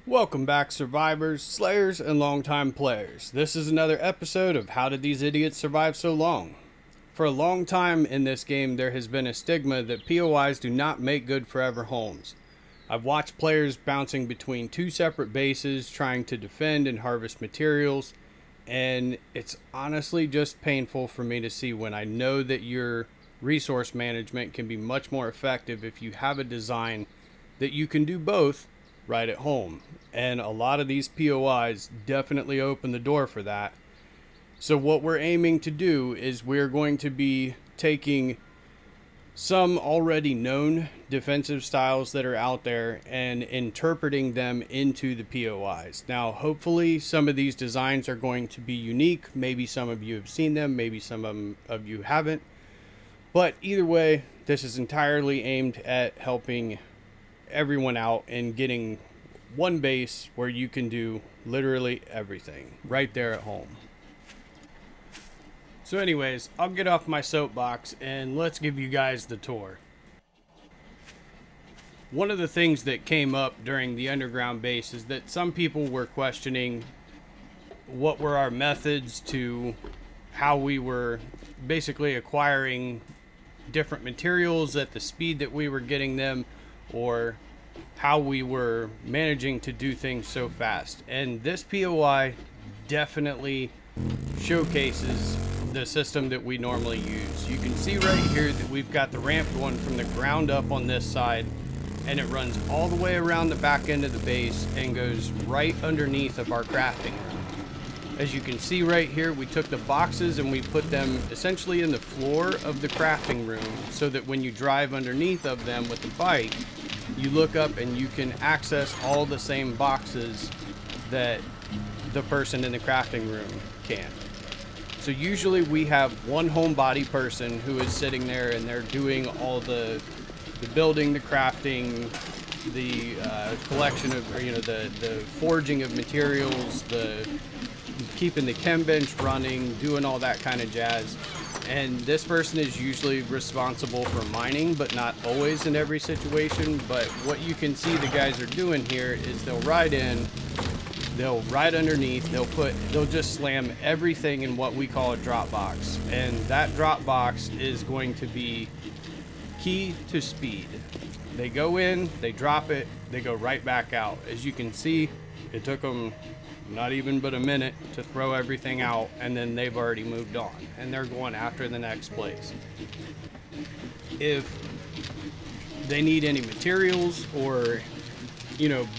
Welcome back, survivors, slayers, and longtime players. This is another episode of How Did These Idiots Survive So Long? For a long time in this game, there has been a stigma that POIs do not make good forever homes. I've watched players bouncing between two separate bases, trying to defend and harvest materials, and it's honestly just painful for me to see when I know that your resource management can be much more effective if you have a design that you can do both right at home. And a lot of these POIs definitely open the door for that. So what we're aiming to do is we're going to be taking some already known defensive styles that are out there and interpreting them into the POIs. Now, hopefully some of these designs are going to be unique. Maybe some of you have seen them, maybe some of you haven't. But either way, this is entirely aimed at helping everyone out and getting one base where you can do literally everything right there at home. So anyways, I'll get off my soapbox and let's give you guys the tour. One of the things that came up during the underground base is that some people were questioning what were our methods to how we were basically acquiring different materials at the speed that we were getting them, or how we were managing to do things so fast. And this POI definitely showcases the system that we normally use. You can see right here that we've got the ramp going from the ground up on this side, and it runs all the way around the back end of the base and goes right underneath of our crafting room. As you can see right here, we took the boxes and we put them essentially in the floor of the crafting room so that when you drive underneath of them with the bike, you look up and you can access all the same boxes that the person in the crafting room can. So usually we have one homebody person who is sitting there and they're doing all the building, the crafting, the collection of, the forging of materials, the keeping the chem bench running, doing all that kind of jazz. And this person is usually responsible for mining, but not always in every situation. But what you can see the guys are doing here is they'll ride in, they'll ride underneath, they'll just slam everything in what we call a drop box. And that drop box is going to be key to speed. They go in, they drop it, they go right back out. As you can see, it took them not even but a minute to throw everything out, and then they've already moved on and they're going after the next place. If they need any materials or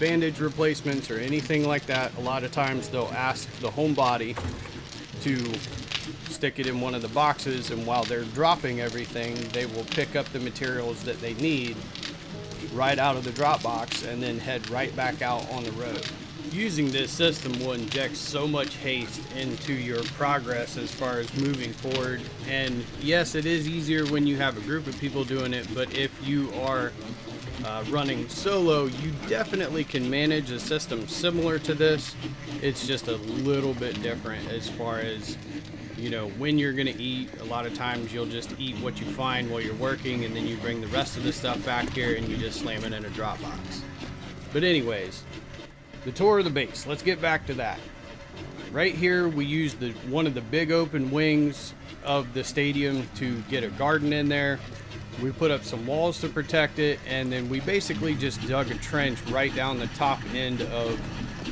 bandage replacements or anything like that, a lot of times they'll ask the homebody to stick it in one of the boxes, and while they're dropping everything, they will pick up the materials that they need right out of the drop box and then head right back out on the road. Using this system will inject so much haste into your progress as far as moving forward. And yes, it is easier when you have a group of people doing it, but if you are running solo, you definitely can manage a system similar to this. It's just a little bit different as far as when you're gonna eat. A lot of times you'll just eat what you find while you're working, and then you bring the rest of the stuff back here and you just slam it in a drop box. But anyways, the tour of the base, let's get back to that. Right here we used one of the big open wings of the stadium to get a garden in there. We put up some walls to protect it, and then we basically just dug a trench right down the top end of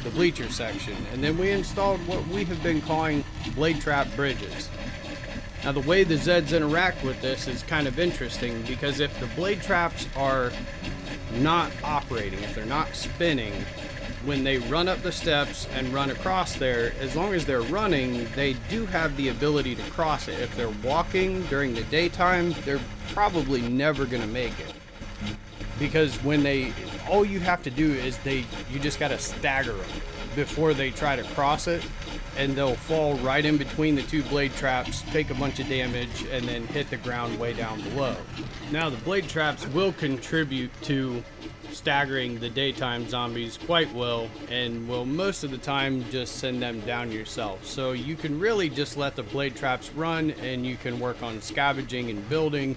the bleacher section. And then we installed what we have been calling blade trap bridges. Now the way the Zeds interact with this is kind of interesting, because if the blade traps are not operating, if they're not spinning, when they run up the steps and run across there, as long as they're running, they do have the ability to cross it. If they're walking during the daytime, they're probably never going to make it. Because all you have to do is you just got to stagger them before they try to cross it, and they'll fall right in between the two blade traps, take a bunch of damage, and then hit the ground way down below. Now the blade traps will contribute to staggering the daytime zombies quite well, and will most of the time just send them down yourself. So you can really just let the blade traps run, and you can work on scavenging and building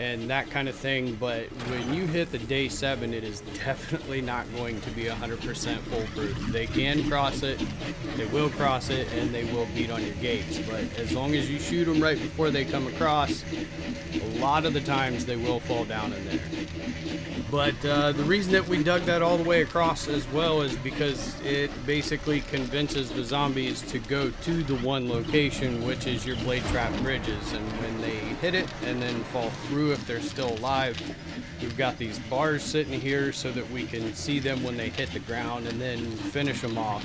and that kind of thing. But when you hit the day 7, it is definitely not going to be 100% foolproof. They can cross it, they will cross it, and they will beat on your gates. But as long as you shoot them right before they come across, a lot of the times they will fall down in there. But the reason that we dug that all the way across as well is because it basically convinces the zombies to go to the one location, which is your blade trap bridges. And when they hit it and then fall through, if they're still alive, we've got these bars sitting here so that we can see them when they hit the ground and then finish them off.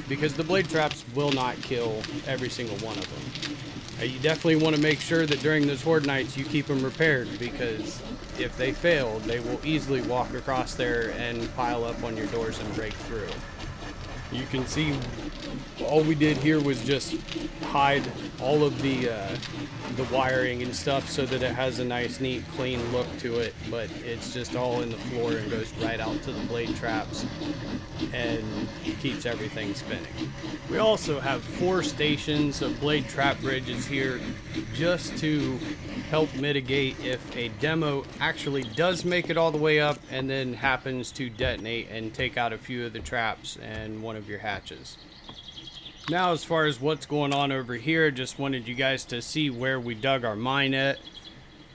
Because the blade traps will not kill every single one of them. You definitely want to make sure that during those horde nights you keep them repaired, because if they fail, they will easily walk across there and pile up on your doors and break through. You can see all we did here was just hide all of the wiring and stuff so that it has a nice, neat, clean look to it, but it's just all in the floor and goes right out to the blade traps and keeps everything spinning. We also have 4 stations of blade trap bridges here just to help mitigate if a demo actually does make it all the way up and then happens to detonate and take out a few of the traps and one of your hatches. Now, as far as what's going on over here, just wanted you guys to see where we dug our mine at.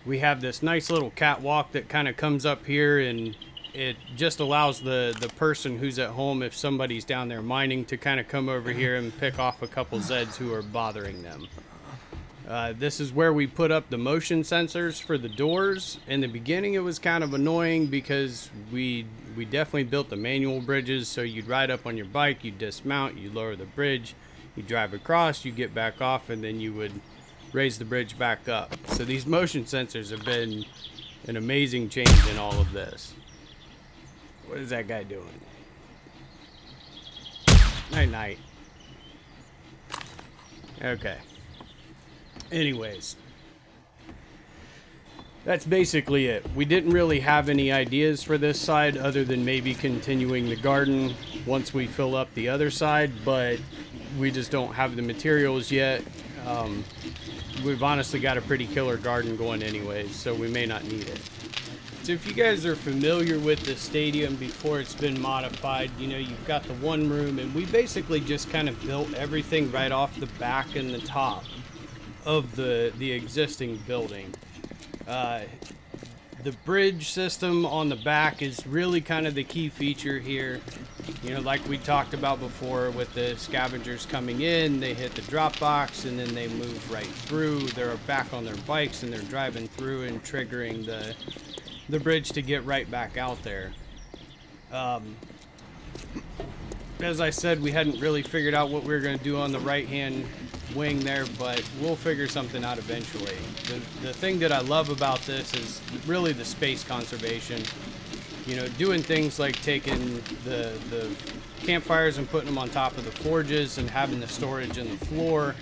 We have this nice little catwalk that kind of comes up here, and it just allows the person who's at home, if somebody's down there mining, to kind of come over here and pick off a couple Zeds who are bothering them. This is where we put up the motion sensors for the doors. In the beginning, it was kind of annoying because we definitely built the manual bridges, so you'd ride up on your bike, you'd dismount, you'd lower the bridge, you'd drive across, you get back off, and then you would raise the bridge back up. So these motion sensors have been an amazing change in all of this. What is that guy doing? Night night. Okay. Anyways, that's basically it. We didn't really have any ideas for this side other than maybe continuing the garden once we fill up the other side, but we just don't have the materials yet. We've honestly got a pretty killer garden going anyways, so we may not need it. So if you guys are familiar with the stadium before it's been modified, you know, you've got the one room, and we basically just kind of built everything right off the back and the top of the existing building. The bridge system on the back is really kind of the key feature here. You know, like we talked about before, with the scavengers coming in, they hit the drop box and then they move right through. They're back on their bikes and they're driving through and triggering the bridge to get right back out there. As I said, we hadn't really figured out what we were going to do on the right hand wing there, but we'll figure something out eventually. The thing that I love about this is really the space conservation. You know, doing things like taking the campfires and putting them on top of the forges and having the storage in the floor.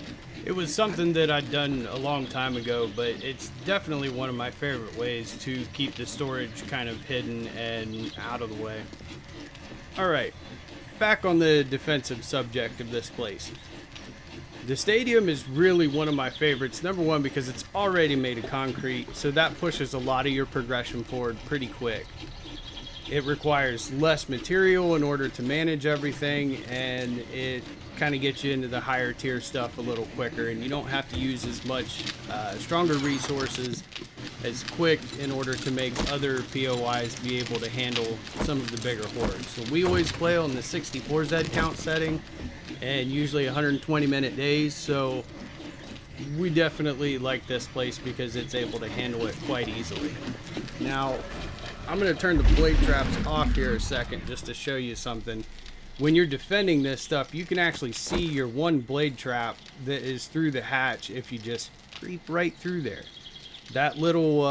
It was something that I'd done a long time ago, but it's definitely one of my favorite ways to keep the storage kind of hidden and out of the way. Alright, back on the defensive subject of this place. The stadium is really one of my favorites. Number one, because it's already made of concrete, so that pushes a lot of your progression forward pretty quick. It requires less material in order to manage everything, and it kind of gets you into the higher tier stuff a little quicker, and you don't have to use as much stronger resources as quick in order to make other POIs be able to handle some of the bigger hordes. So we always play on the 64 Z count setting, and usually 120-minute days, so we definitely like this place because it's able to handle it quite easily. Now, I'm going to turn the blade traps off here a second just to show you something. When you're defending this stuff, you can actually see your one blade trap that is through the hatch if you just creep right through there. That little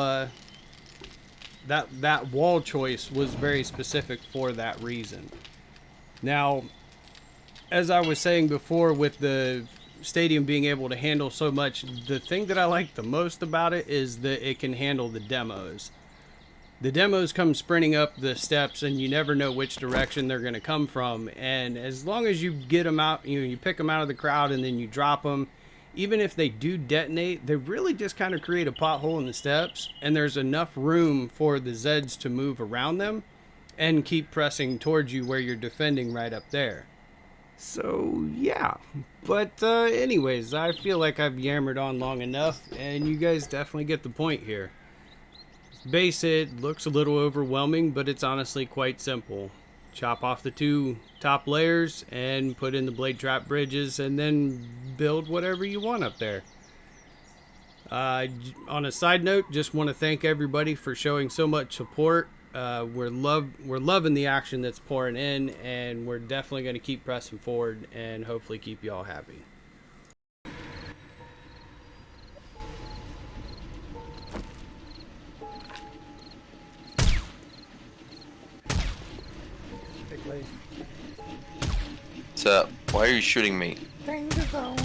that wall choice was very specific for that reason. Now, as I was saying before, with the stadium being able to handle so much, the thing that I like the most about it is that it can handle the demos. The demos come sprinting up the steps, and you never know which direction they're going to come from. And as long as you get them out, you know, you pick them out of the crowd and then you drop them, even if they do detonate, they really just kind of create a pothole in the steps, and there's enough room for the Zeds to move around them and keep pressing towards you where you're defending right up there. So, yeah. But anyways, I feel like I've yammered on long enough, and you guys definitely get the point here. Base it looks a little overwhelming, but it's honestly quite simple. Chop off the 2 top layers and put in the blade trap bridges, and then build whatever you want up there. On a side note, just want to thank everybody for showing so much support. We're loving the action that's pouring in, and we're definitely going to keep pressing forward and hopefully keep you all happy. What's up? Why are you shooting me? Danger zone.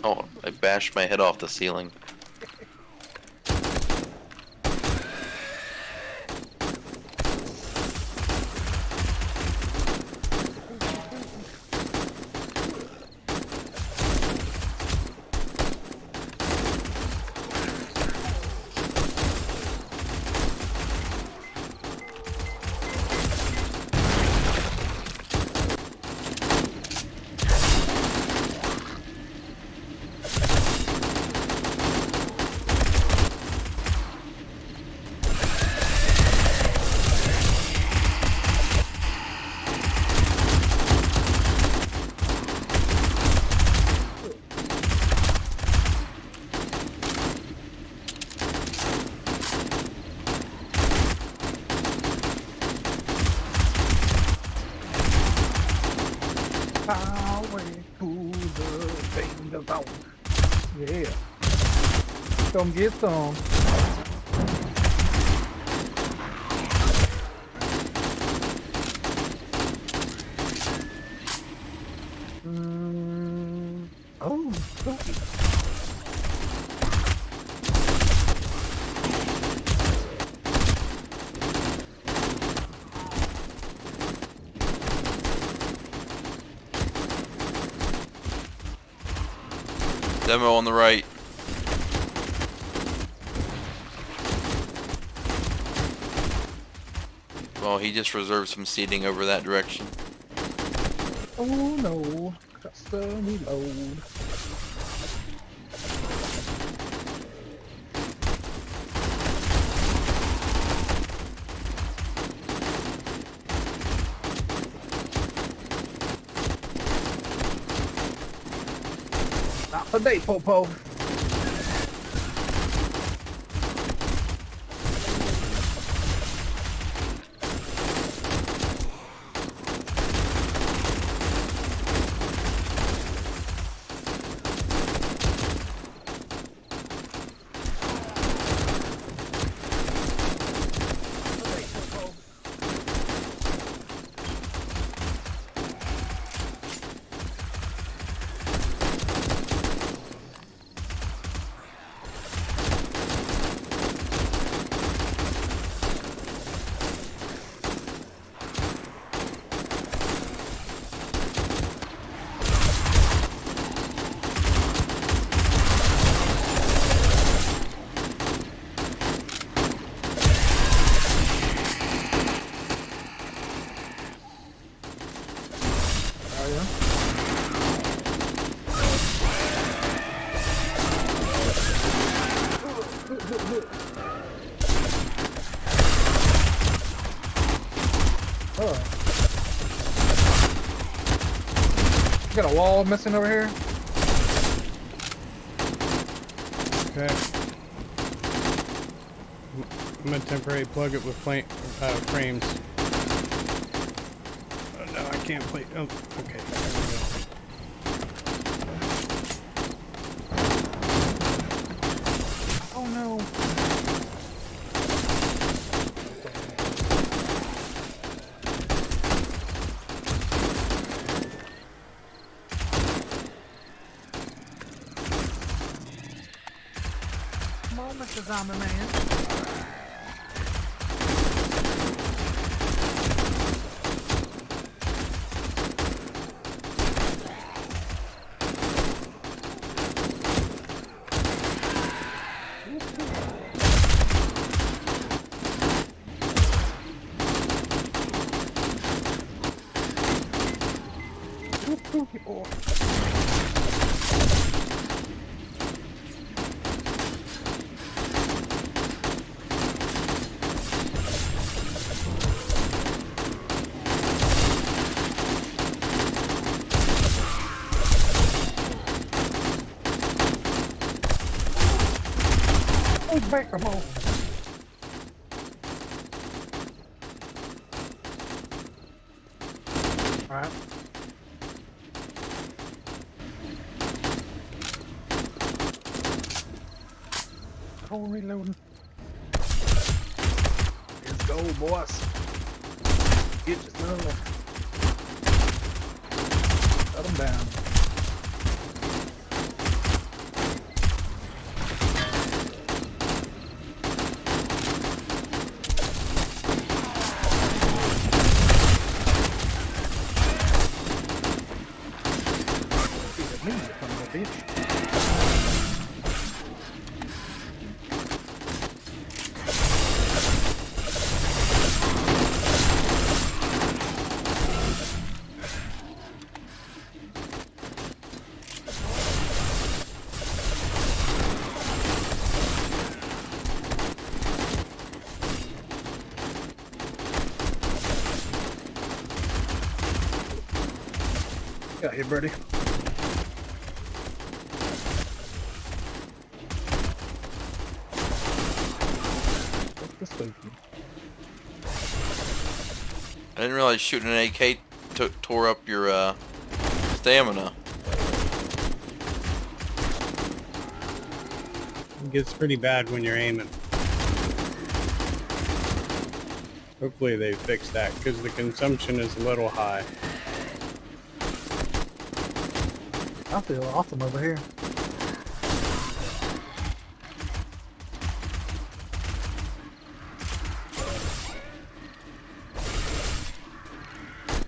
Oh, I bashed my head off the ceiling. Highway to the danger zone. Yeah. Come get some. Oh, okay. Demo on the right. Well, he just reserved some seating over that direction. Oh no. Custom reload. Not today, Popo. Got a wall missing over here. Okay. I'm gonna temporarily plug it with frames. Oh no, I can't play. Oh, okay. There we go. Oh no. Come on, Mr. Zombie Man. Oh. Oh, back the ball. Alright. Oh, reloading. Let's go, boys. Get your son. Shut him down. Me, you son of a bitch. Got here, birdie. What's this way? I didn't realize shooting an AK tore up your stamina. It gets pretty bad when you're aiming. Hopefully they fix that, because the consumption is a little high. I feel awesome over here.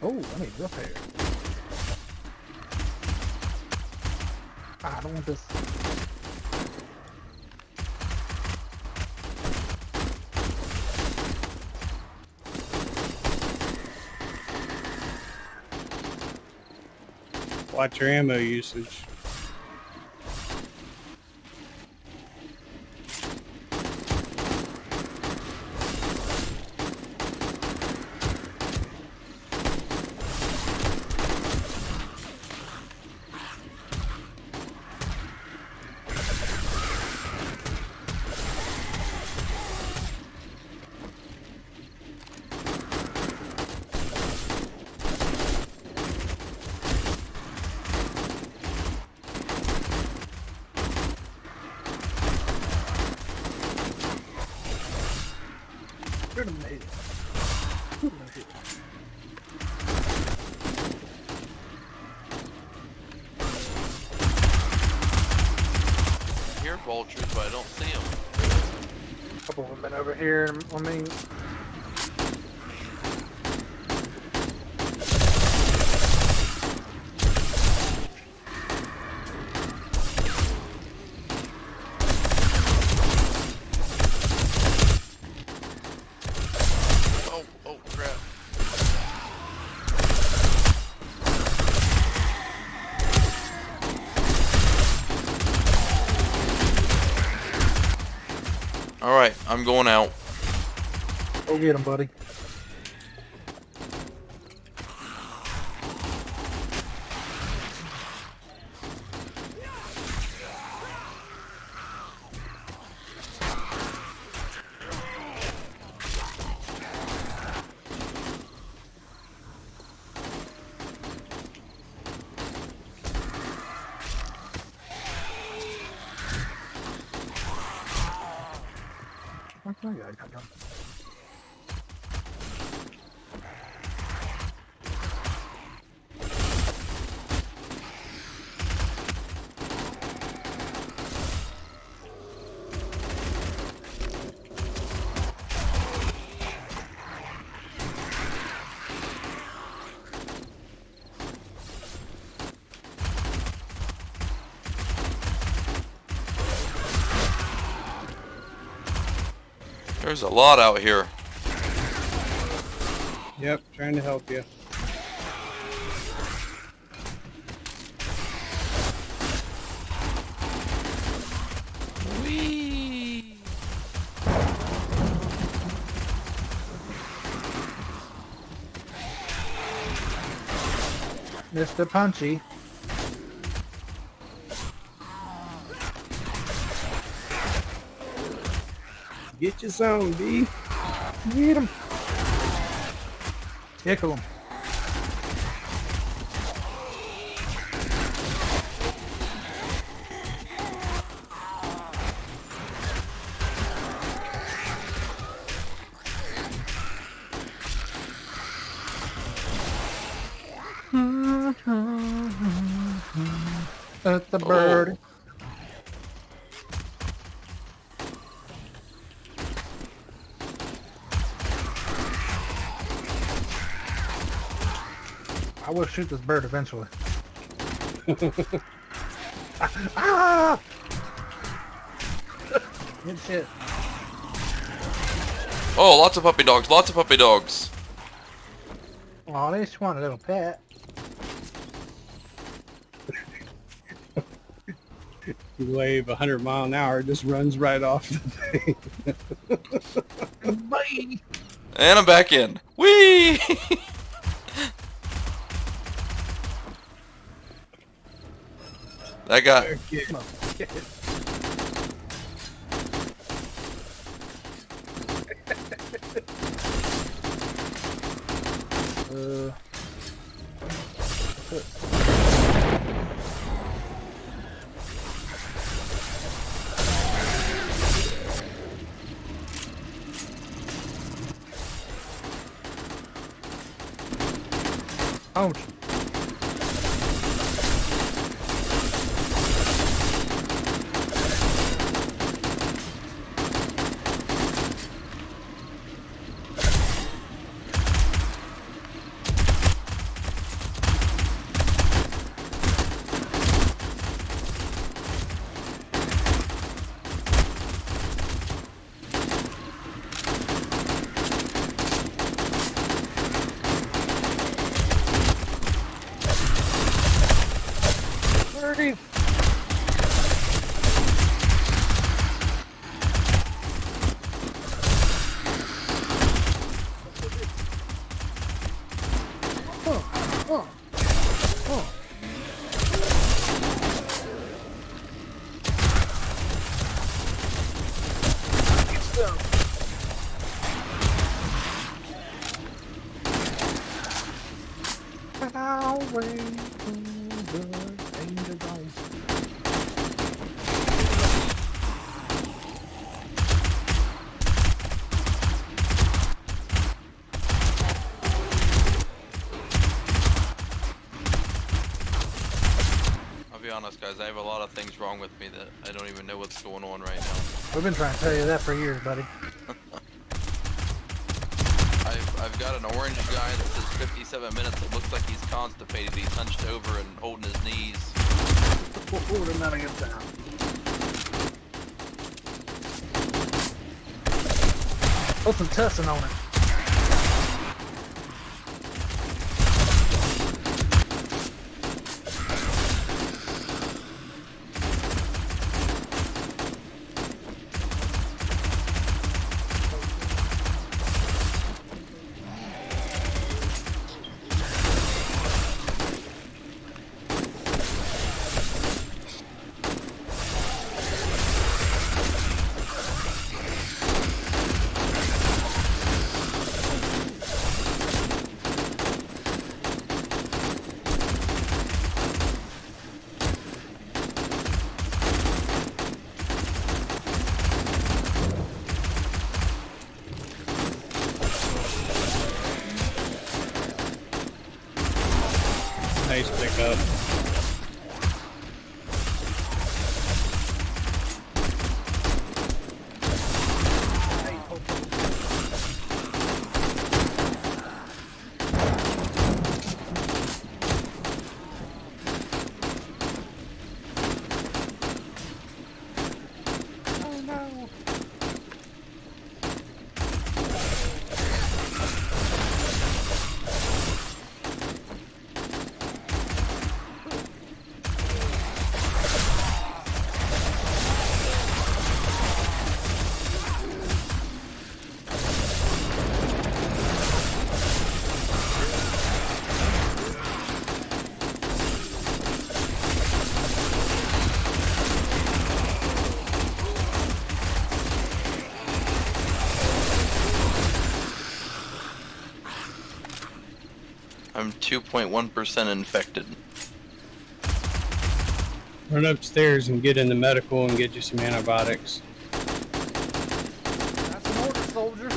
Oh, I need rough hair. I don't want this. Watch your ammo usage. Shoot him in the head. Shoot him in the head. I hear vultures, but I don't see them. A couple of them been over here on me. Oh crap. Alright, I'm going out. Go get him, buddy. Okay, yeah, I got him. There's a lot out here. Yep, trying to help you. Mr. Punchy. Get your some, B. Get him. Tickle him. At the bird. I will shoot this bird eventually. Ah! Good shit. Oh, lots of puppy dogs. Lots of puppy dogs. Oh, they just want a little pet. You wave 100 mile an hour, it just runs right off the thing. Bye. And I'm back in. Whee! That guy. Okay. Ouch. Birdie. Oh. I'll wait till the danger zone. I'll be honest, guys. I have a lot of things wrong with me that I don't even know what's going on right now. We've been trying to tell you that for years, buddy. I've got an orange guy that says 57 minutes. It looks like he's constipated. He's hunched over and holding his knees. Oh, they're not get down. Put some testing on it. Nice pickup. Oh no. I'm 2.1% infected. Run upstairs and get in the medical and get you some antibiotics. That's an order, soldier.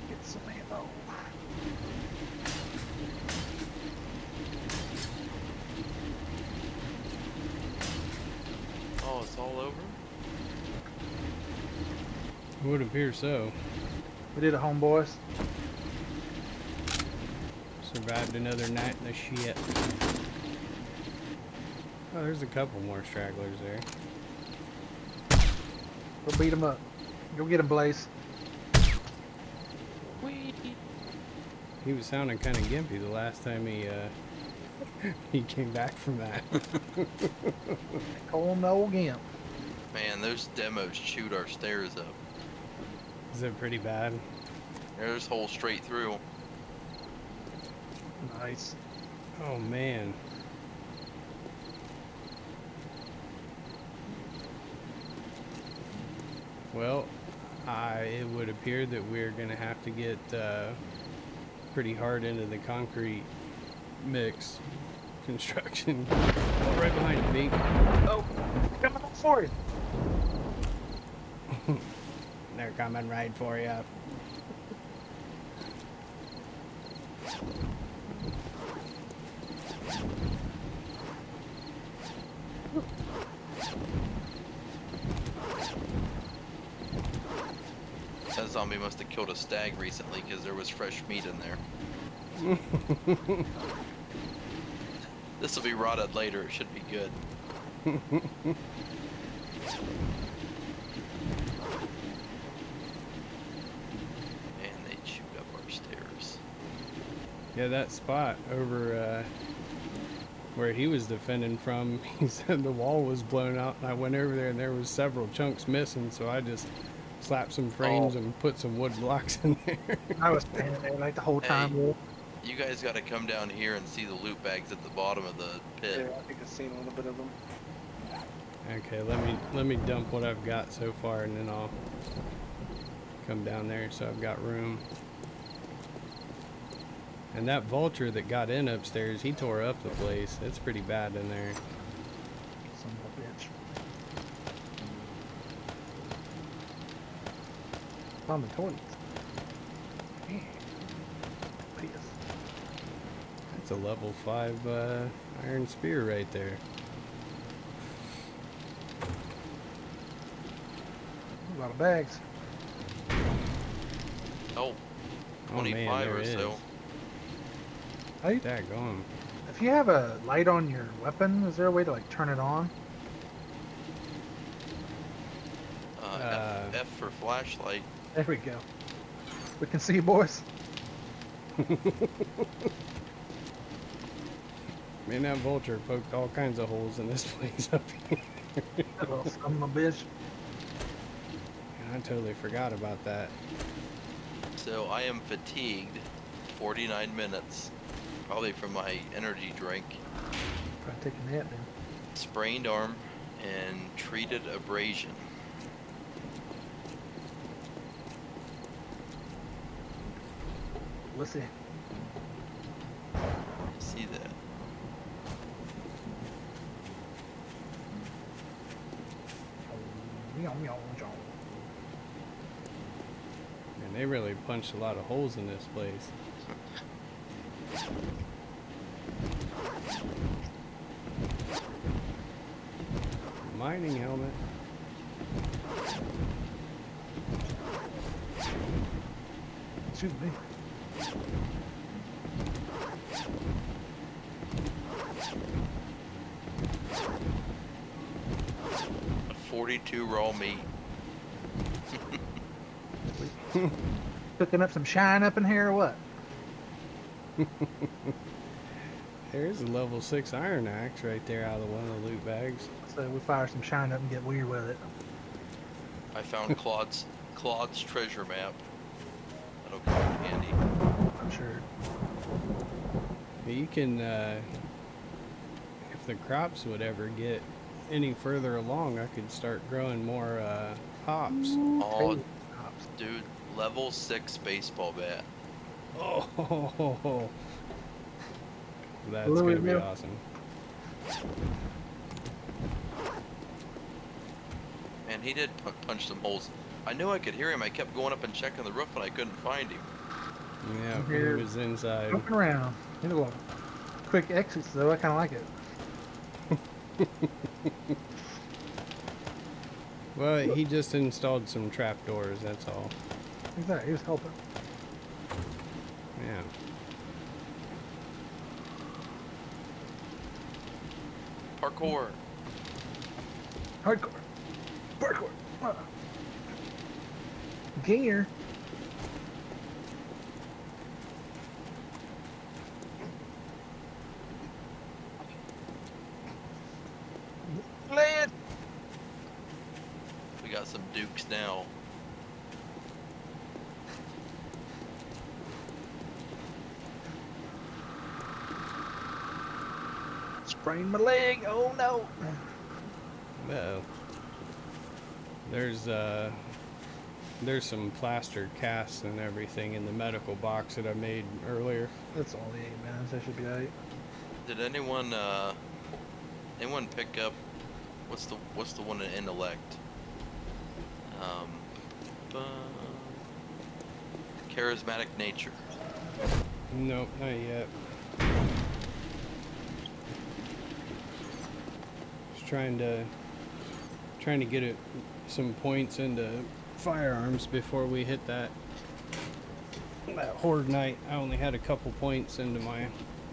Get some ammo. Oh, it's all over? It would appear so. We did it, homeboys. Survived another night in the shit. Oh, there's a couple more stragglers there. Go beat them up. Go get him, Blaze. He was sounding kind of gimpy the last time he he came back from that. Call him the old gimp. Man, those demos chewed our stairs up. Is it pretty bad? There's holes straight through. Nice. Oh man. Well, it would appear that we're going to have to get pretty hard into the concrete mix construction. Oh, right behind you, Pete. Oh, coming up for you. They're coming right for you. That zombie must have killed a stag recently because there was fresh meat in there. This will be rotted later. It should be good. Man, they chewed up our stairs. Yeah, that spot over where he was defending from, he said the wall was blown out, and I went over there and there was several chunks missing, so I just slapped some frames and put some wood blocks in there. I was standing there like the whole time. Hey. You guys got to come down here and see the loot bags at the bottom of the pit. Yeah, I think I've seen a little bit of them. Okay, let me dump what I've got so far, and then I'll come down there so I've got room. And that vulture that got in upstairs, he tore up the place. It's pretty bad in there. Son of a bitch. On the toilets. Yeah. Piss. That's a level 5 iron spear right there. A lot of bags. Oh, Oh man, 25 there or it is. so. Hey, Daggone. if you have a light on your weapon, is there a way to like turn it on? F for flashlight. There we go. We can see you, boys. Man, that vulture poked all kinds of holes in this place up here. Little son of a bitch. I totally forgot about that. So I am fatigued. 49 minutes. Probably from my energy drink. Try to take a nap then. Sprained arm and treated abrasion. Let's see. See that? And they really punched a lot of holes in this place. Mining helmet. Shoot me. A 42 raw meat. Cooking up some shine up in here or what? There's a level 6 iron axe right there out of one of the loot bags. So we fire some shine up and get weird with it. I found Claude's treasure map. That'll come in handy. I'm sure. You can, if the crops would ever get any further along, I could start growing more hops. Oh, Hey, cops. dude, level 6 baseball bat. Oh, that's Louis gonna be Mill. awesome. Man, he did punch some holes. I knew I could hear him. I kept going up and checking the roof, and I couldn't find him. Yeah, I'm he here. was inside. Jumping around. You know what? Quick exits though. I kind of like it. Well, he just installed some trapdoors. That's all. Exactly. He was helping. Yeah. Parkour. Hardcore. Parkour. Gear. Land. We got some dukes now. Sprained my leg. Oh no. Uh-oh. There's some plaster casts and everything in the medical box that I made earlier. That's all the 8 minutes. That should be right. Did anyone pick up what's the one in intellect? Charismatic nature. Nope, not yet. Just trying to get some points into firearms before we hit that horde night. I only had a couple points into my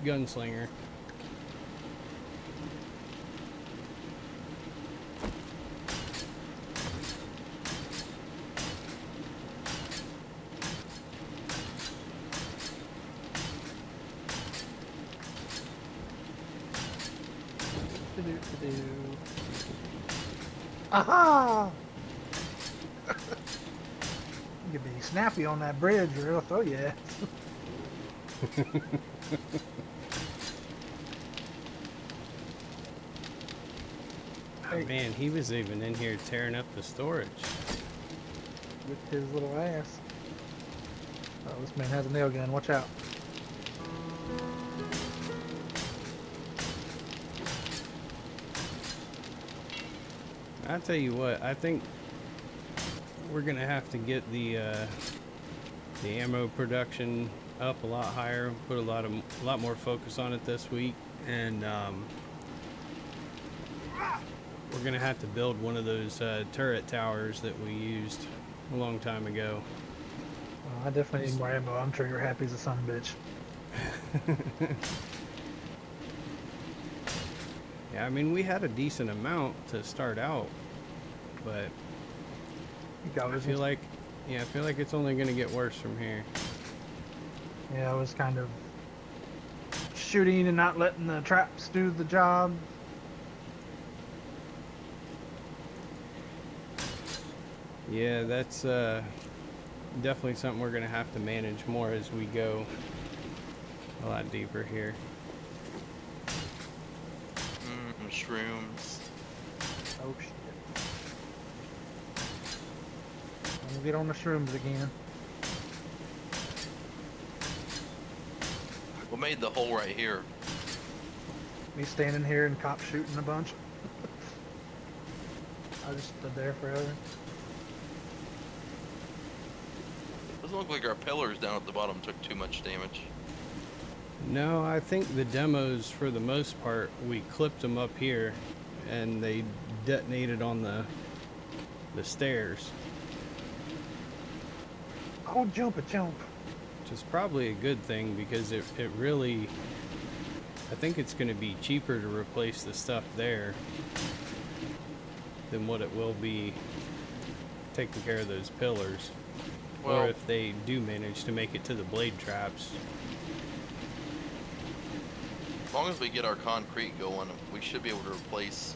gunslinger. Aha! You can be snappy on that bridge or else, oh yeah. Oh, man, he was even in here tearing up the storage. With his little ass. Oh, this man has a nail gun. Watch out. I'll tell you what, I think we're gonna have to get the ammo production up a lot higher, put a lot more focus on it this week, and we're gonna have to build one of those turret towers that we used a long time ago. I definitely need more ammo. I'm sure you're happy as a son of a bitch. Yeah, I mean, we had a decent amount to start out, but I feel like it's only gonna get worse from here. Yeah, I was kind of shooting and not letting the traps do the job. Yeah, that's definitely something we're gonna have to manage more as we go a lot deeper here. Shrooms. Oh shit. I'm gonna get on the shrooms again. What made the hole right here? Me standing here and cops shooting a bunch. I just stood there forever. Doesn't look like our pillars down at the bottom took too much damage. No, I think the demos, for the most part, we clipped them up here, and they detonated on the stairs. Oh, jump. Which is probably a good thing, because it really... I think it's going to be cheaper to replace the stuff there than what it will be taking care of those pillars. Well, or if they do manage to make it to the blade traps. as long as we get our concrete going, we should be able to replace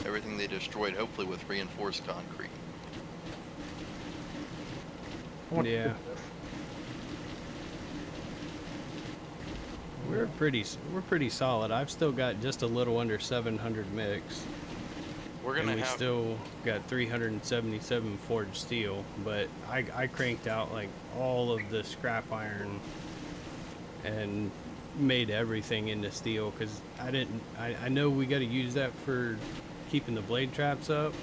everything they destroyed, hopefully with reinforced concrete. Yeah. We're pretty solid. I've still got just a little under 700 mix. We're And gonna we have still got 377 forged steel, but I cranked out like all of the scrap iron and made everything into steel because I know we got to use that for keeping the blade traps up,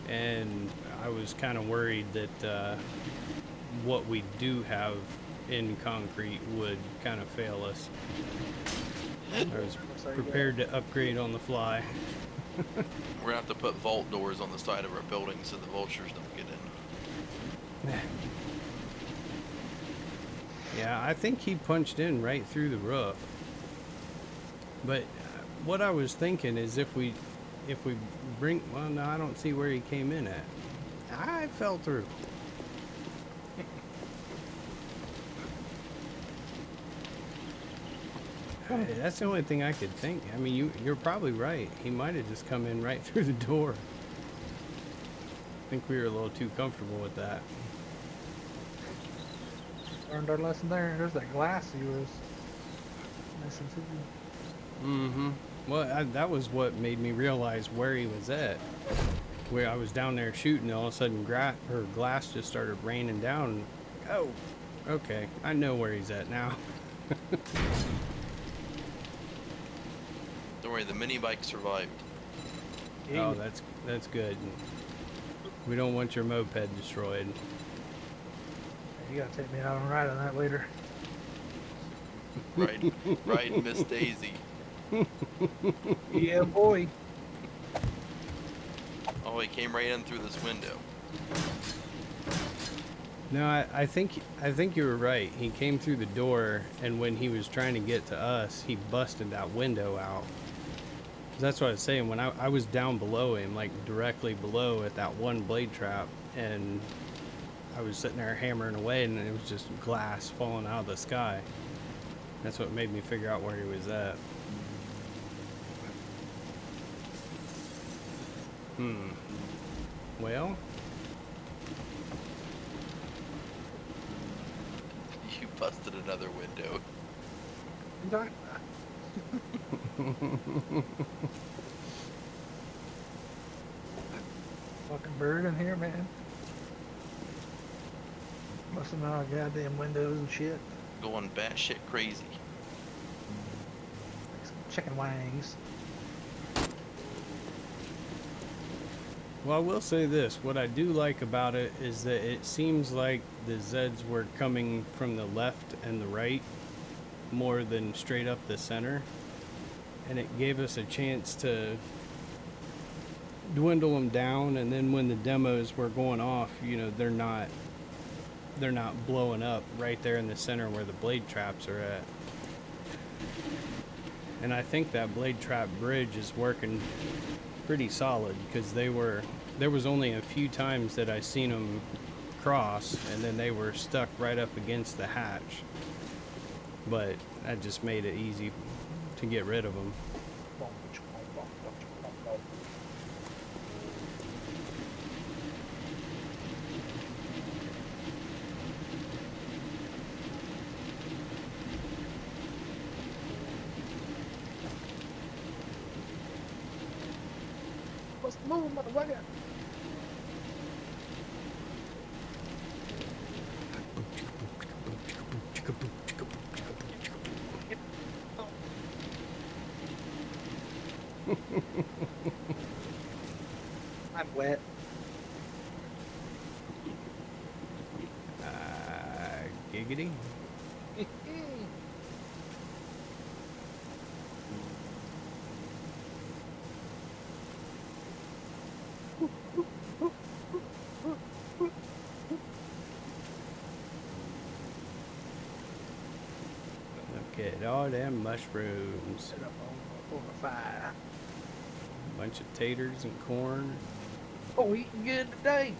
and I was kind of worried that what we do have in concrete would kind of fail us. I was prepared to upgrade on the fly. we're gonna have to put vault doors on the side of our building so the vultures don't get in. Yeah, I think he punched in right through the roof. But what I was thinking is if we bring, well, no, I don't see where he came in at. I fell through. That's the only thing I could think. I mean, you're probably right. He might have just come in right through the door. I think we were a little too comfortable with that. Learned our lesson there. There's that glass he was messing to you. Mm-hmm. Well, that was what made me realize where he was at. Where I was down there shooting, all of a sudden glass just started raining down. Oh, okay. I know where he's at now. Don't worry, the mini bike survived. Oh, that's good. We don't want your moped destroyed. You gotta take me out on a ride on that later. Right, Miss Daisy. Yeah, boy. Oh, he came right in through this window. No, I think you were right. He came through the door, and when he was trying to get to us, he busted that window out. That's what I was saying. When I was down below him, like directly below at that one blade trap, and I was sitting there hammering away, and it was just glass falling out of the sky. That's what made me figure out where he was at. Well, You busted another window. You talking fucking bird in here, man. Busting out goddamn windows and shit. Going batshit crazy. Like some chicken wings. well, I will say this. What I do like about it is that it seems like the Zeds were coming from the left and the right more than straight up the center. And it gave us a chance to dwindle them down, and then when the demos were going off, you know, they're not blowing up right there in the center where the blade traps are at. And I think that blade trap bridge is working pretty solid, because there was only a few times that I seen them cross, and then they were stuck right up against the hatch. But that just made it easy to get rid of them. Let's move, motherfucker. I'm wet. Giggity. Look at all them mushrooms. Set up on the fire. Bunch of taters and corn. Oh, we eating good today.